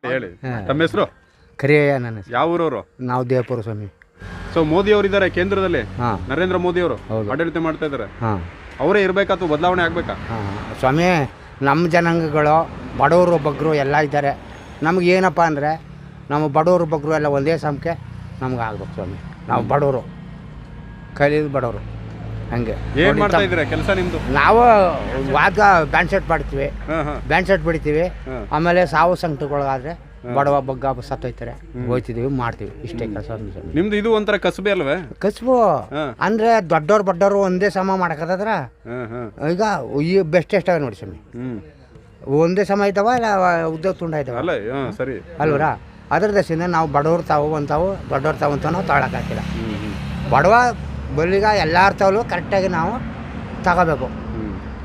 ಹೇಳಿ. ತಮ್ಮ ಹೆಸರು? ಕರಿಯಯ್ಯ ನನ್ನ ಹೆಸರು. ಯಾವ ಊರವರು? ನಾವು ದೇವಪುರ ಸ್ವಾಮಿ. ಸೊ ಮೋದಿ ಅವರು ಇದ್ದಾರೆ ಕೇಂದ್ರದಲ್ಲಿ. ಹಾಂ, ನರೇಂದ್ರ ಮೋದಿ ಅವರು ಹೌದು. ಆಡಳಿತ ಮಾಡ್ತಾ ಇದ್ದಾರೆ. ಹಾಂ ಅವರೇ ಇರಬೇಕಾ ಅಥವಾ ಬದಲಾವಣೆ ಆಗಬೇಕಾ? ಹಾಂ ಸ್ವಾಮಿ, ನಮ್ಮ ಜನಾಂಗಗಳು ಬಡವರು ಬಗ್ಗರು ಎಲ್ಲ ಇದ್ದಾರೆ. ನಮ್ಗೆ ಏನಪ್ಪ ಅಂದರೆ ನಮ್ಮ ಬಡವರು ಬಗ್ಗರು ಎಲ್ಲ ಒಂದೇ ಸಮಕ್ಕೆ ನಮ್ಗೆ ಆಗ್ಬೇಕು ಸ್ವಾಮಿ. ನಾವು ಬಡವರು, ಕಲಿಯೋದು ಬಡವರು. ಹಂಗೆ ಏನು ಮಾಡ್ತಾ ಇದ್ದೀರಾ ಕೆಲಸ ನಿಮ್ಮದು? ನಾವು ವಾದ ಬ್ಯಾಂಡ್ ಸೆಟ್ ಮಾಡ್ತೀವಿ, ಬ್ಯಾಂಡ್ ಸೆಟ್ ಬಿಡ್ತೀವಿ. ಆಮೇಲೆ ಸಾವು ಸಂಕಟಗಳಾದರೆ ಬಡವ ಬಗ್ಗ ಸತ್ತೋಯ್ತಾರೆ, ಹೋಯ್ತಿದ್ದೀವಿ, ಮಾಡ್ತೀವಿ. ಇಷ್ಟೇ ಕೆಲಸ. ನಿಮ್ದು ಇದು ಒಂಥರ ಕಸಬೆ ಅಲ್ವೇ? ಕಸಬು ಅಂದರೆ ದೊಡ್ಡವ್ರು ಬಡ್ಡವರು ಒಂದೇ ಸಮ ಮಾಡಕ್ಕದಾದ್ರ. ಈಗ ಈ ಬೆಸ್ಟ್ ಎಷ್ಟಾಗ ನೋಡಿ ಸ್ವಾಮಿ, ಒಂದೇ ಸಮ ಐತವ ಇಲ್ಲ ಉದ್ಯೋಗ ತುಂಡ ಐತವ ಅಲ್ಲ? ಸರಿ ಅಲ್ವರಾ? ಅದ್ರ ದಶೆಯಿಂದ ನಾವು ಬಡವ್ರು ತಾವು ಅಂತಾವು, ದೊಡ್ಡವ್ರು ತಾವು ಅಂತ ನಾವು ತಗೊಳಕ್ಕಾಗಿಲ್ಲ. ಬಡವ ಬಲ್ಲಿಗ ಎಲ್ಲರ ತಾವು ಕರೆಕ್ಟಾಗಿ ನಾವು ತಗೋಬೇಕು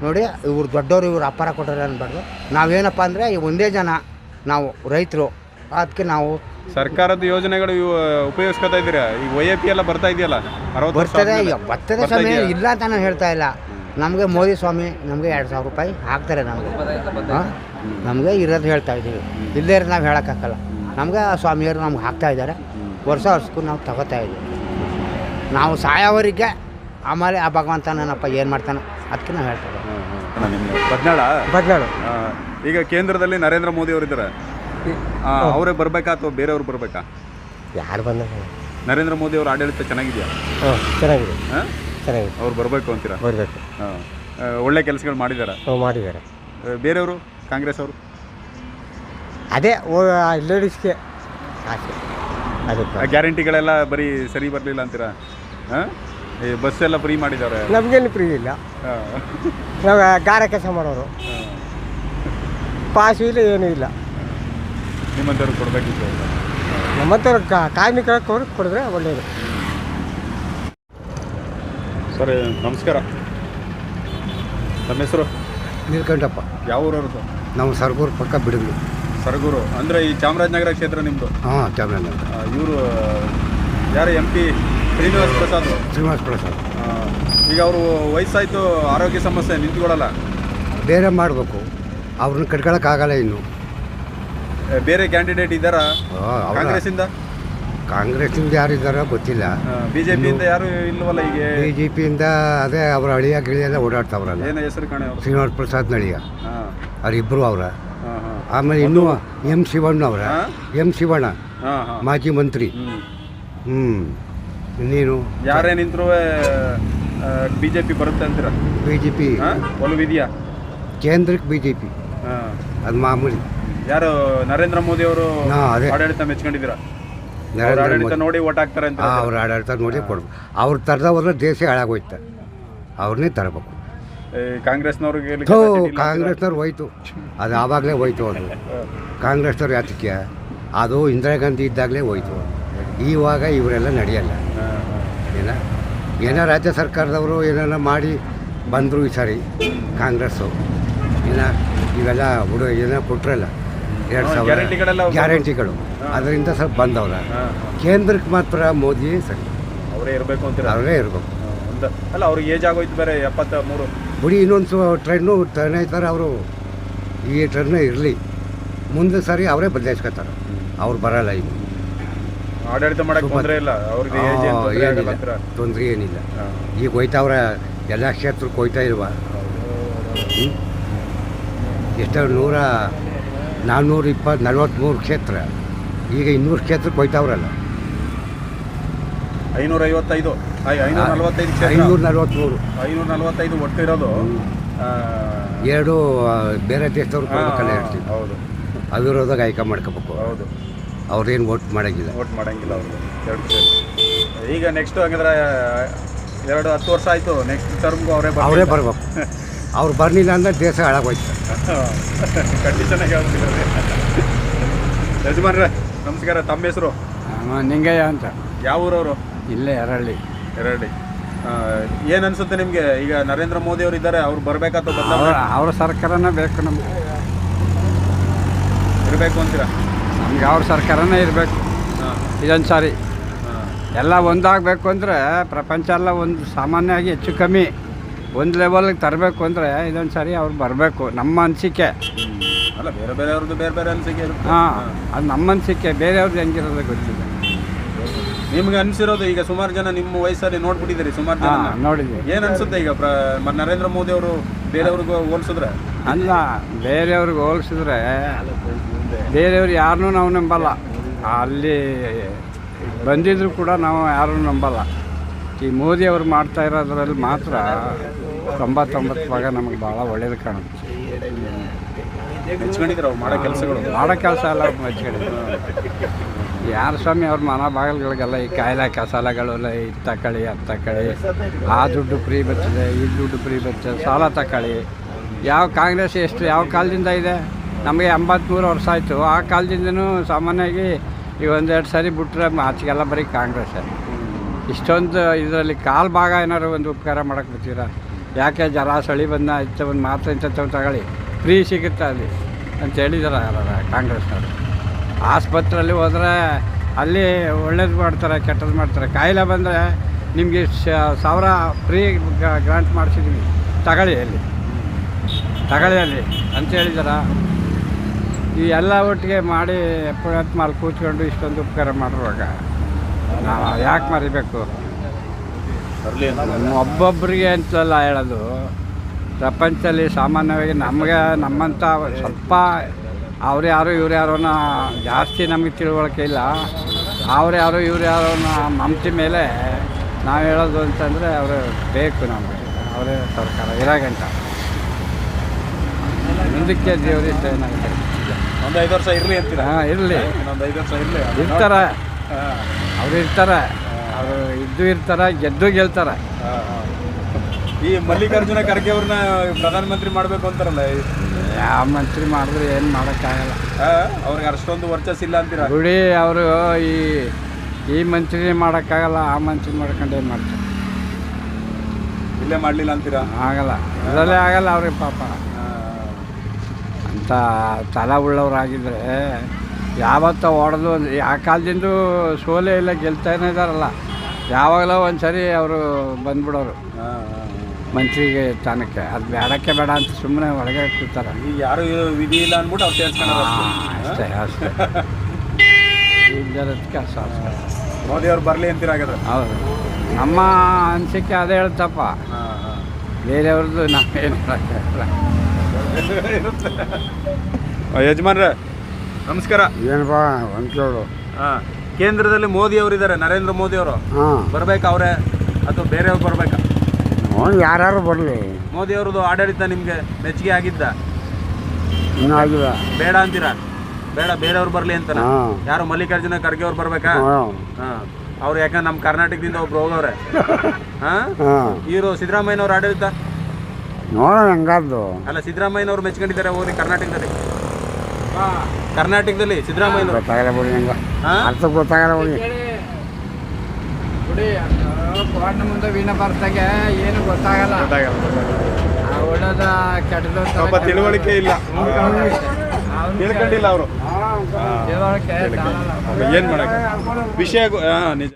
ನೋಡಿ. ಇವ್ರು ದೊಡ್ಡವರು ಇವ್ರು ಅಪ್ಪಾರ ಕೊಟ್ಟರೆ ಅನ್ಬಾರ್ದು. ನಾವೇನಪ್ಪ ಅಂದರೆ ಈ ಒಂದೇ ಜನ ನಾವು ರೈತರು, ಅದಕ್ಕೆ ನಾವು ಸರ್ಕಾರದ ಯೋಜನೆಗಳು ಉಪಯೋಗಿಸ್ಕೊತಾ ಇದ್ದೀರಾ? ಈಗ YAP ಎಲ್ಲ ಬರ್ತಾ ಇದೆಯಲ್ಲ, ಬರ್ತದೆ ಸಮಯ ಇಲ್ಲ ಅಂತ ನಾನು ಹೇಳ್ತಾ ಇಲ್ಲ. ನಮಗೆ ಮೋದಿ ಸ್ವಾಮಿ ನಮಗೆ 2,000 ರೂಪಾಯಿ ಹಾಕ್ತಾರೆ ನಮಗೆ. ನಮಗೆ ಇರೋದು ಹೇಳ್ತಾ ಇದ್ದೀವಿ, ಇಲ್ಲೇ ಇರೋದು ನಾವು ಹೇಳೋಕ್ಕಾಗಲ್ಲ. ನಮಗೆ ಸ್ವಾಮಿಯವರು ನಮ್ಗೆ ಹಾಕ್ತಾ ಇದ್ದಾರೆ. ವರ್ಷಕ್ಕೂ ನಾವು ತಗೋತಾ ಇದ್ದೀವಿ. ನಾವು ಸಾಯೋವರಿಗೆ ಆಮೇಲೆ ಆ ಭಗವಂತ ನನ್ನಪ್ಪ ಏನು ಮಾಡ್ತಾನೆ ಅದಕ್ಕೆ ನಾವು ಹೇಳ್ತಾ ಇದ್ದೀವಿ. ಬದ್ನಾಳ ಈಗ ಕೇಂದ್ರದಲ್ಲಿ ನರೇಂದ್ರ ಮೋದಿ ಅವರು ಇದ್ದಾರೆ. ಅವರೇ ಬರಬೇಕಾ ಅಥವಾ ಬೇರೆಯವ್ರು ಬರಬೇಕಾ? ಯಾರು ಬಂದ? ನರೇಂದ್ರ ಮೋದಿ ಅವ್ರ ಆಡಳಿತ ಚೆನ್ನಾಗಿದೆಯಾ? ಚೆನ್ನಾಗಿದೆ, ಚೆನ್ನಾಗಿದೆ. ಅವ್ರು ಬರಬೇಕು ಅಂತೀರಾ? ಬರಬೇಕು. ಒಳ್ಳೆ ಕೆಲಸಗಳು ಮಾಡಿದ್ದಾರೆ. ಮಾಡಿದ್ದಾರೆ. ಬೇರೆಯವರು ಕಾಂಗ್ರೆಸ್ ಅವರು ಅದೇ ಲೇಡೀಸ್ಗೆ ಆ ಗ್ಯಾರಂಟಿಗಳೆಲ್ಲ ಬರೀ ಸರಿ ಬರಲಿಲ್ಲ ಅಂತೀರಾ? ಈ ಬಸ್ ಎಲ್ಲ ಫ್ರೀ ಮಾಡಿದ್ದಾರೆ. ನಮಗೇನು ಫ್ರೀ ಇಲ್ಲ. ನಾವು ಗಾರ ಕೆಲಸ ಮಾಡೋರು, ಪಾಸು ಇಲ್ಲ, ಏನೂ ಇಲ್ಲ. ನಿಮ್ಮಂಥವ್ರು ಕೊಡಬೇಕಿತ್ತು. ನಮ್ಮಂಥವ್ರು ಕಾರ್ಮಿಕರ ಕೊಡಿದ್ರೆ ಒಳ್ಳೆಯದು. ಸರ್ ನಮಸ್ಕಾರ. ನಮ್ಮ ಹೆಸರು? ನೀಲ್ಕಂಠಪ್ಪ. ಯಾವ ಊರವ್ರದ್ದು? ನಾವು ಸರಗೂರು ಪಕ್ಕ ಬಿಡಗ್ಲು. ಸರಗೂರು ಅಂದರೆ ಈ ಚಾಮರಾಜನಗರ ಕ್ಷೇತ್ರ ನಿಮ್ಮದು? ಹಾಂ, ಚಾಮರಾಜನಗರ. ಇವರು ಯಾರು? MP ಶ್ರೀನಿವಾಸ್ ಪ್ರಸಾದ್. ಈಗ ಅವರು ವಯಸ್ಸಾಯಿತು, ಆರೋಗ್ಯ ಸಮಸ್ಯೆ, ನಿಂತ್ಕೊಳ್ಳಲ್ಲ. ಬೇರೆ ಮಾಡಬೇಕು, ಅವ್ರನ್ನ ಕಟ್ಕೊಳಕ್ಕಾಗಲ್ಲ. ಇನ್ನು ಬೇರೆ ಕ್ಯಾಂಡಿಡೇಟ್ ಇದ್ದಾರಾ ಕಾಂಗ್ರೆಸ್ಸಿಂದ? ಕಾಂಗ್ರೆಸ್ಸಿಂದ ಯಾರಿದ್ದಾರೋ ಗೊತ್ತಿಲ್ಲ. BJPಯಿಂದ ಯಾರು ಇಲ್ವಲ್ಲ? ಈಗ BJPಯಿಂದ ಅದೇ ಅವರ ಅಳಿಯ ಗಿಳಿಯೆಲ್ಲ ಓಡಾಡ್ತಾವ್ರಲ್ಲ. ಏನು ಹೆಸರು ಕಾಣೆ? ಶ್ರೀನಿವಾಸ್ ಪ್ರಸಾದ್ ನಳಿಯ ಅವರಿಬ್ಬರು ಅವರ. ಆಮೇಲೆ ಇನ್ನೂ M. ಶಿವಣ್ಣ ಅವರ. M. ಶಿವಣ್ಣ ಮಾಜಿ ಮಂತ್ರಿ. ನೀನು ಯಾರೇ ನಿಂತರೂ BJP ಬರುತ್ತೆ ಅಂತೀರ? BJP ಒಲವಿದೆಯಾ ಕೇಂದ್ರಕ್ಕೆ? BJP ಅದು ಮಾಮೂಲಿ. ಯಾರು ನರೇಂದ್ರ ಮೋದಿ ಅವರು ಆಡಳಿತ ಮೆಚ್ಕೊಂಡಿದ್ದೀರಾ? ಆಡಳಿತ ನೋಡಿ ಓಟ್ ಹಾಕ್ತಾರೆ ಅಂತ? ಅವ್ರ ಆಡಳಿತ ನೋಡಿ ಕೊಡ್ಬೇಕು. ಅವ್ರು ತರದವ್ರ ದೇಶ ಹಾಳಾಗೋಯ್ತ, ಅವ್ರನ್ನೇ ತರಬೇಕು. ಕಾಂಗ್ರೆಸ್ನವ್ರಿಗೆ ಕಾಂಗ್ರೆಸ್ನವ್ರು ಹೋಯ್ತು, ಅದು ಆವಾಗಲೇ ಹೋಯ್ತು. ಅದು ಕಾಂಗ್ರೆಸ್ನವ್ರು ಯಾತಕ್ಕೆ? ಅದು ಇಂದಿರಾ ಗಾಂಧಿ ಇದ್ದಾಗಲೇ ಹೋಯ್ತು. ಇವಾಗ ಇವರೆಲ್ಲ ನಡೆಯಲ್ಲ. ಏನೋ ರಾಜ್ಯ ಸರ್ಕಾರದವರು ಏನಾರ ಮಾಡಿ ಬಂದರು ಈ ಸಾರಿ ಕಾಂಗ್ರೆಸ್ಸು. ಇವೆಲ್ಲ ಏನೋ ಕೊಟ್ರಲ್ಲ 2,000 ಗ್ಯಾರಂಟಿಗಳು, ಅದರಿಂದ ಸ್ವಲ್ಪ ಬಂದವ್ರ. ಕೇಂದ್ರಕ್ಕೆ ಮಾತ್ರ ಮೋದಿ ಸರಿ, ಅವರೇ ಇರಬೇಕು ಅಂತ. ಅವರೇ ಇರಬೇಕು. ಅಲ್ಲ, ಅವ್ರಿಗೆ ಏಜ್ ಆಗೋಯ್ತು ಬೇರೆ, 73. ಬಿಡಿ, ಇನ್ನೊಂದು ಟರ್ನ್ ಆಯ್ತಾರೆ ಅವರು. ಈ ಟರ್ನ್ ಇರಲಿ, ಮುಂದೆ ಸರಿ ಅವರೇ ಬದಲಾಯಿಸ್ಕೊತಾರೆ. ಅವ್ರು ಬರಲ್ಲ. ಈಗ ಆಡಳಿತ ಮಾಡಕ್ಕೆ ತೊಂದರೆ ಇಲ್ಲ ಅವ್ರಿಗೆ, ತೊಂದರೆ ಏನಿಲ್ಲ. ಈಗ ಹೋಯ್ತಾವ್ರ ಎಲ್ಲ ಕ್ಷೇತ್ರಕ್ಕೆ ಹೋಯ್ತಾ ಇಲ್ವಾ? ಎಷ್ಟು 443 ಕ್ಷೇತ್ರ, ಈಗ 200 ಕ್ಷೇತ್ರಕ್ಕೆ ಹೋಯ್ತಾವ್ರಲ್ಲ. 555 545 ಒಟ್ಟು ಇರೋದು. ಎರಡು ಬೇರೆ ದೇಶದವ್ರು ಕೊಡ್ಬೇಕಲ್ಲ ಹೇಳ್ತೀವಿ. ಹೌದು, ಅವಿರೋದಾಗ ಆಯ್ಕೆ ಮಾಡ್ಕೋಬೇಕು. ಹೌದು, ಅವ್ರೇನು ವೋಟ್ ಮಾಡೋಂಗಿಲ್ಲ ಅವರು 2 ಈಗ ನೆಕ್ಸ್ಟ್ ಹಾಗಿದ್ರೆ 10 ವರ್ಷ ಆಯಿತು, ನೆಕ್ಸ್ಟ್ ಟರ್ಮ್ಗೂ ಅವರೇ ಬರ್ಬೇಕು. ಅವ್ರು ಬರಲಿಲ್ಲ ಅಂದರೆ ದೇಶ ಹಾಳಾಗೋಯ್ತು. ಕಂಡೀಷನಾಗಿ ಹೇಳ್ತಿದ್ದಾರೆ. ಯಜಮಾನ್ರೆ ನಮಸ್ಕಾರ. ತಮ್ಮ ಹೆಸರು? ನಿಂಗಯ್ಯ ಅಂತ. ಯಾವ ಊರವರು? ಇಲ್ಲೇ ಎರಳ್ಳಿ. ಏನು ಅನಿಸುತ್ತೆ ನಿಮಗೆ? ಈಗ ನರೇಂದ್ರ ಮೋದಿ ಅವರು ಇದ್ದಾರೆ, ಅವ್ರು ಬರಬೇಕಾತ? ಅವ್ರ ಸರ್ಕಾರನೇ ಬೇಕು, ನಮ್ಗೆ ಇರಬೇಕು ಅಂತೀರಾ? ನಮ್ಗೆ ಅವ್ರ ಸರ್ಕಾರನೇ ಇರಬೇಕು. ಇದೊಂದು ಸಾರಿ ಎಲ್ಲ ಒಂದಾಗಬೇಕು ಅಂದರೆ ಪ್ರಪಂಚ ಎಲ್ಲ ಒಂದು ಸಾಮಾನ್ಯವಾಗಿ ಹೆಚ್ಚು ಕಮ್ಮಿ ಒಂದು ಲೆವೆಲ್ಗೆ ತರಬೇಕು ಅಂದರೆ ಇದೊಂದು ಸಾರಿ ಅವ್ರು ಬರಬೇಕು, ನಮ್ಮ ಅನಿಸಿಕೆ. ಅಲ್ಲ ಬೇರೆ ಬೇರೆಯವ್ರದ್ದು ಬೇರೆ ಬೇರೆ ಅನಿಸಿಕೆ ಇರುತ್ತೆ. ಹಾಂ, ಅದು ನಮ್ಮ ಅನಿಸಿಕೆ, ಬೇರೆಯವ್ರದ್ದು ಹೆಂಗಿರೋದು ಗೊತ್ತಿಲ್ಲ. ನಿಮ್ಗೆ ಅನ್ಸಿರೋದು ಈಗ ಸುಮಾರು ಜನ ನಿಮ್ಮ ವಯಸ್ಸಲ್ಲಿ ನೋಡ್ಬಿಟ್ಟಿದ್ದೀರಿ ಸುಮಾರು ಜನ. ಹಾಂ, ನೋಡಿದ್ವಿ. ಏನ್ ಅನ್ಸುತ್ತೆ ಈಗ ನರೇಂದ್ರ ಮೋದಿ ಅವರು ಬೇರೆಯವ್ರಿಗೂ ಹೋಲಿಸಿದ್ರೆ? ಅಲ್ಲ, ಬೇರೆಯವ್ರಿಗೆ ಹೋಲಿಸಿದ್ರೆ ಬೇರೆಯವ್ರು ಯಾರನ್ನೂ ನಾವು ನಂಬಲ್ಲ. ಅಲ್ಲಿ ಬಂದಿದ್ರು ಕೂಡ ನಾವು ಯಾರೂ ನಂಬಲ್ಲ. ಈ ಮೋದಿಯವರು ಮಾಡ್ತಾ ಇರೋದ್ರಲ್ಲಿ ಮಾತ್ರ 99 ಭಾಗ ನಮಗೆ ಭಾಳ ಒಳ್ಳೇದು ಕಾಣುತ್ತೆ. ಮೆಚ್ಕೊಂಡಿದ್ರು ಅವ್ರು ಮಾಡೋ ಕೆಲಸಗಳು. ಮಾಡೋ ಕೆಲಸ ಎಲ್ಲ ಮೆಚ್ಕೊಂಡಿದ್ರು. ಯಾರು ಸ್ವಾಮಿ ಅವ್ರ ಮನ ಬಾಗಿಲುಗಳಿಗೆಲ್ಲ ಈ ಕಾಯಿಲೆ ಕಸಾಲೆಗಳೆಲ್ಲ ಇದು ತಗೊಳ್ಳಿ ಅದು ತಗೊಳ್ಳಿ, ಆ ದುಡ್ಡು ಫ್ರೀ ಬರ್ತದೆ, ಈ ದುಡ್ಡು ಫ್ರೀ ಬರ್ತದೆ, ಸಾಲ ತಗೊಳ್ಳಿ. ಯಾವ ಕಾಂಗ್ರೆಸ್ ಯಾವ ಕಾಲದಿಂದ ಇದೆ? ನಮಗೆ 83 ವರ್ಷ ಆಯಿತು. ಆ ಕಾಲದಿಂದನೂ ಸಾಮಾನ್ಯವಾಗಿ ಈ 1-2 ಸಾರಿ ಬಿಟ್ಟರೆ ಆಚೆಗೆಲ್ಲ ಬರೀ ಕಾಂಗ್ರೆಸ್. ಇಷ್ಟೊಂದು ಇದರಲ್ಲಿ ಕಾಲು ಭಾಗ ಏನಾದ್ರು ಒಂದು ಉಪಕಾರ ಮಾಡೋಕ್ಕೆ ಬರ್ತೀರಾ? ಯಾಕೆ ಜರ ಚಳಿ ಬಂದ ಇಂಥ ಒಂದು ಮಾತ್ರ ಇಂಥವು ತಗೊಳ್ಳಿ, ಫ್ರೀ ಸಿಗುತ್ತೆ ಅಲ್ಲಿ ಅಂತ ಹೇಳಿದಾರೆ ಕಾಂಗ್ರೆಸ್ನವರು. ಆಸ್ಪತ್ರೆಯಲ್ಲಿ ಹೋದರೆ ಅಲ್ಲಿ ಒಳ್ಳೇದು ಮಾಡ್ತಾರೆ, ಕೆಟ್ಟದ್ದು ಮಾಡ್ತಾರೆ. ಕಾಯಿಲೆ ಬಂದರೆ ನಿಮಗೆ 1000 ಫ್ರೀ ಗ್ರಾಂಟ್ ಮಾಡಿಸಿದ್ವಿ, ತಗೊಳ್ಳಿ ಅಲ್ಲಿ ಅಂತ ಹೇಳಿದಾರೆ. ಈ ಎಲ್ಲ ಒಟ್ಟಿಗೆ ಮಾಡಿ ಪುಣ್ಯಾತ್ಮ ಅಲ್ಲಿ ಕೂತ್ಕೊಂಡು ಇಷ್ಟೊಂದು ಉಪಕಾರ ಮಾಡಿರುವಾಗ ನಾವು ಯಾಕೆ ಮರಿಬೇಕು? ಒಬ್ಬೊಬ್ಬರಿಗೆ ಅಂತಲ್ಲ ಹೇಳೋದು, ಪ್ರಪಂಚದಲ್ಲಿ ಸಾಮಾನ್ಯವಾಗಿ ನಮ್ಮಂಥ ಸ್ವಲ್ಪ ಅವ್ರು ಯಾರು ಇವ್ರು ಯಾರೋನ ಜಾಸ್ತಿ ನಮಗೆ ತಿಳುವಳಿಕೆ ಇಲ್ಲ. ಅವ್ರು ಯಾರು ಇವ್ರು ಯಾರೋನ ಮಮತೆ ಮೇಲೆ ನಾವು ಹೇಳೋದು ಅಂತಂದರೆ ಅವರು ಬೇಕು ನಮಗೆ, ಅವರೇ ಸರ್ಕಾರ ಇರಾಗಂಟ ಮುಂದಕ್ಕೆ ದೇವರಿದ್ದ ಏನಾಗುತ್ತೆ. ಒಂದು 5 ವರ್ಷ ಇರಲಿ ಅಂತೀರಾ? ಹಾಂ, ಇರಲಿ. ಇನ್ನೊಂದು 5 ವರ್ಷ ಇರಲಿ ಇರ್ತಾರೆ, ಅವರು ಇರ್ತಾರೆ, ಅವರು ಇರ್ತಾರೆ, ಗೆಲ್ತಾರೆ. ಈ ಮಲ್ಲಿಕಾರ್ಜುನ ಖರ್ಗೆ ಅವ್ರನ್ನ ಪ್ರಧಾನಮಂತ್ರಿ ಮಾಡಬೇಕು ಅಂತಾರಲ್ಲ, ಯಾವ ಮಂತ್ರಿ ಮಾಡಿದ್ರು ಏನು ಮಾಡೋಕ್ಕಾಗಲ್ಲ. ಅವ್ರಿಗೆ ಅಷ್ಟೊಂದು ವರ್ಚಸ್ಸಿಲ್ಲ ಅಂತೀರಾ? ಬಿಡಿ, ಅವರು ಈ ಮಂತ್ರಿನೇ ಮಾಡೋಕ್ಕಾಗಲ್ಲ, ಆ ಮಂತ್ರಿ ಮಾಡ್ಕೊಂಡು ಏನು ಮಾಡ್ತಾರೆ? ಇಲ್ಲೇ ಮಾಡಲಿಲ್ಲ ಅಂತೀರಾ? ಆಗಲ್ಲ, ಇದರಲ್ಲೇ ಆಗಲ್ಲ ಅವ್ರಿಗೆ ಪಾಪ. ಅಂತ ತಲೆ ಉಳ್ಳವರಾಗಿದ್ದರೆ ಯಾವತ್ತೂ ಹೊಡೆದು ಆ ಕಾಲದಿಂದ ಸೋಲೆ ಇಲ್ಲ, ಗೆಲ್ತಾನೇ ಇದ್ದಾರಲ್ಲ. ಯಾವಾಗಲೂ ಒಂದು ಸರಿ ಅವರು ಬಂದ್ಬಿಡೋರು ಮಂತ್ರಿಗೆ ಸ್ಥಾನಕ್ಕೆ. ಅದು ಬೇಡಕ್ಕೆ ಬೇಡ ಅಂತ ಸುಮ್ಮನೆ ಒಳಗೆ ಕೂತಾರೆ. ಈಗ ಯಾರು ವಿಧಿ ಇಲ್ಲ ಅಂದ್ಬಿಟ್ಟು ಅವ್ರು ಸೇರ್ಸ್ಕೊಳ್ಳೋದು ಅಷ್ಟೇ. ಈ ಜನಕ್ಕೆ ಮೋದಿ ಅವ್ರು ಬರಲಿ ಅಂತೀರಾಗದ? ಹೌದು, ನಮ್ಮ ಅನಿಸಿಕೆ ಅದೇ ಹೇಳ್ತಪ್ಪ. ಬೇರೆಯವ್ರದ್ದು ನಾವೇನು ಮಾಡೋಕ್ಕಾಗಲ್ಲ. ಯಜಮಾನ್ರೆ ನಮಸ್ಕಾರ. ಏನಪ್ಪ ಒಂದ್ಲೋಡು. ಹಾಂ, ಕೇಂದ್ರದಲ್ಲಿ ಮೋದಿ ಅವರು ಇದ್ದಾರೆ, ನರೇಂದ್ರ ಮೋದಿ ಅವರು. ಹಾಂ, ಬರ್ಬೇಕಾ ಅವರೇ ಅಥವಾ ಬೇರೆಯವ್ರು ಬರ್ಬೇಕಾ? ಯಾರು ಬರಲಿ. ಮೋದಿ ಅವ್ರದ್ದು ಆಡಳಿತ ನಿಮಗೆ ಮೆಚ್ಚುಗೆ ಆಗಿದ್ದ? ಇನ್ನೂ ಆಗಿಲ್ಲ. ಬೇಡ ಅಂತೀರಾ? ಬೇಡ, ಬೇರೆಯವ್ರು ಬರಲಿ ಅಂತ. ಯಾರು ಮಲ್ಲಿಕಾರ್ಜುನ ಖರ್ಗೆ ಅವ್ರು ಬರ್ಬೇಕಾ? ಹಾಂ, ಅವ್ರು ಯಾಕಂದ್ರೆ ನಮ್ಮ ಕರ್ನಾಟಕದಿಂದ ಒಬ್ರು ಹೋಗವ್ರೆ. ಹಾಂ, ಇವರು ಸಿದ್ದರಾಮಯ್ಯನವ್ರ ಆಡಳಿತ ನೋಡೋಣ ಹೆಂಗಾದ್ದು. ಅಲ್ಲ, ಸಿದ್ದರಾಮಯ್ಯನವ್ರು ಮೆಚ್ಕೊಂಡಿದ್ದಾರೆ ಹೋಗಿ ಕರ್ನಾಟಕದಲ್ಲಿ ಸಿದ್ದರಾಮಯ್ಯನವ್ರು. ಗೊತ್ತಾಗಲ್ಲ ಬಿಡಿ, ಹೆಂಗ ಅರ್ಥ ಗೊತ್ತಾಗಲ್ಲ ಬಿಡಿ. ಕೋರ್ಟ್ನ ಮುಂದೆ ವೀಣ ಬರ್ತಾಗೆ ಏನು ಗೊತ್ತಾಗಲ್ಲ. ಒಳ್ಳೇದ ಕೆಟ್ಟದ ಸ್ವಲ್ಪ ತಿಳುವಳಿಕೆ ಇಲ್ಲ, ತಿಳ್ಕೊಂಡಿಲ್ಲ ಅವರು. ತಿಳುವಳಿಕೆ ಏನು ಮಾಡಕ್ಕೆ ವಿಷಯ ನಿಜ.